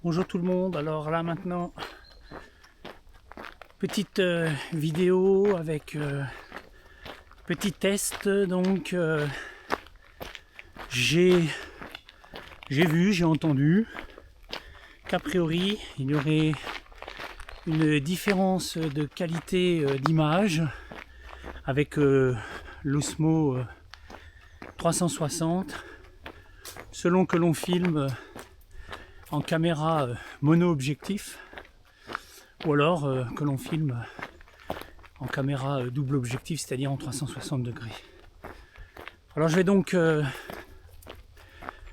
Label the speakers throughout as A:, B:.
A: Bonjour tout le monde, alors là maintenant, petite vidéo avec petit test. Donc j'ai entendu qu'a priori il y aurait une différence de qualité d'image avec l'Osmo 360 selon que l'on filme en caméra mono-objectif ou alors que l'on filme en caméra double objectif, c'est-à-dire en 360 degrés. Alors je vais donc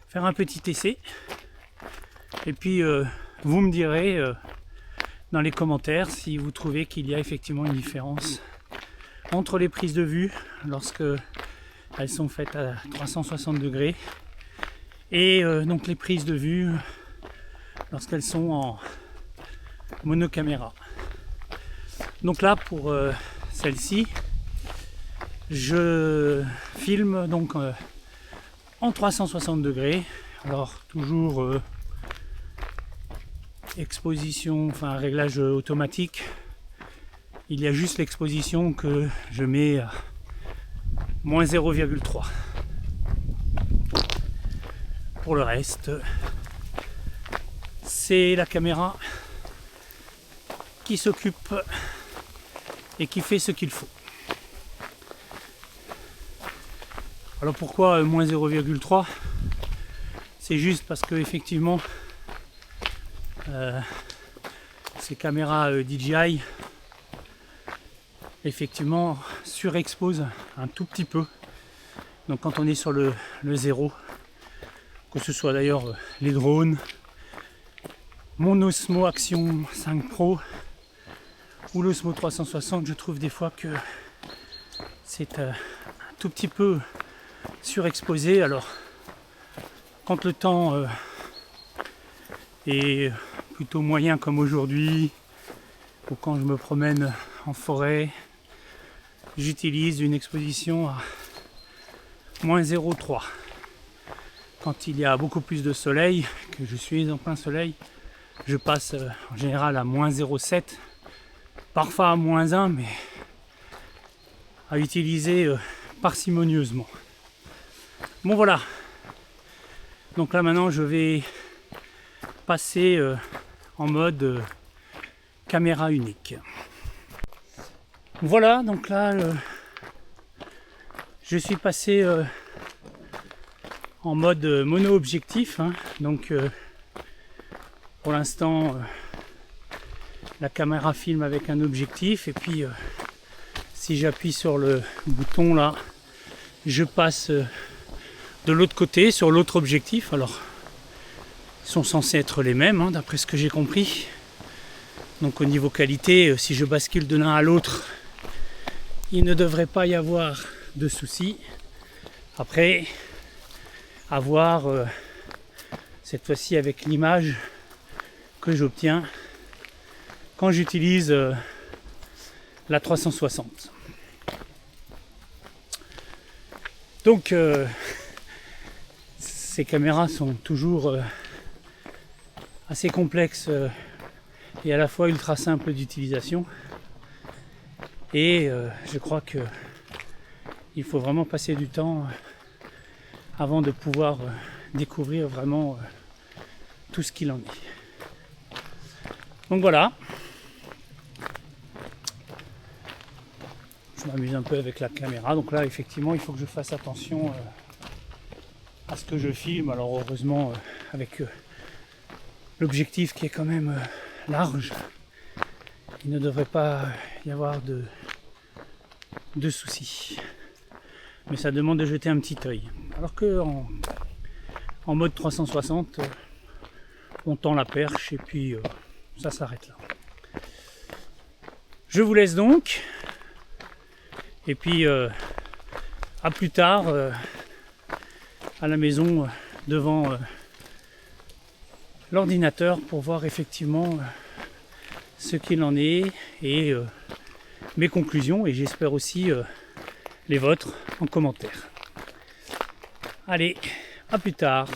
A: faire un petit essai et puis vous me direz dans les commentaires si vous trouvez qu'il y a effectivement une différence entre les prises de vue lorsque elles sont faites à 360 degrés et donc les prises de vue lorsqu'elles sont en monocaméra. Donc là pour celle-ci, je filme donc en 360 degrés. Alors toujours exposition, enfin réglage automatique. Il y a juste l'exposition que je mets à moins 0,3. Pour le reste, c'est la caméra qui s'occupe et qui fait ce qu'il faut. Alors pourquoi moins 0,3? C'est juste parce que effectivement ces caméras DJI effectivement surexposent un tout petit peu. Donc quand on est sur le 0, que ce soit d'ailleurs les drones, mon Osmo Action 5 Pro ou l'Osmo 360, je trouve des fois que c'est un tout petit peu surexposé. Alors quand le temps est plutôt moyen comme aujourd'hui, ou quand je me promène en forêt, j'utilise une exposition à moins 0,3. Quand il y a beaucoup plus de soleil, que je suis en plein soleil, je passe en général à moins 0,7, parfois à moins 1, mais à utiliser parcimonieusement. Bon voilà, donc là maintenant je vais passer en mode caméra unique. Voilà, donc là je suis passé en mode mono-objectif, hein. Donc pour l'instant la caméra filme avec un objectif et puis si j'appuie sur le bouton là, je passe de l'autre côté sur l'autre objectif. Alors ils sont censés être les mêmes hein, d'après ce que j'ai compris. Donc au niveau qualité, si je bascule de l'un à l'autre, il ne devrait pas y avoir de soucis. Après, à voir cette fois-ci avec l'image que j'obtiens quand j'utilise la 360. Donc ces caméras sont toujours assez complexes et à la fois ultra simples d'utilisation. Et je crois que il faut vraiment passer du temps avant de pouvoir découvrir vraiment tout ce qu'il en est. Donc voilà. Je m'amuse un peu avec la caméra. Donc là, effectivement, il faut que je fasse attention à ce que je filme. Alors heureusement, avec l'objectif qui est quand même large, il ne devrait pas y avoir de soucis. Mais ça demande de jeter un petit œil. Alors que en mode 360, on tend la perche et puis ça s'arrête là. Je vous laisse donc. Et puis à plus tard à la maison devant l'ordinateur pour voir effectivement ce qu'il en est et mes conclusions et j'espère aussi les vôtres en commentaire. Allez, à plus tard.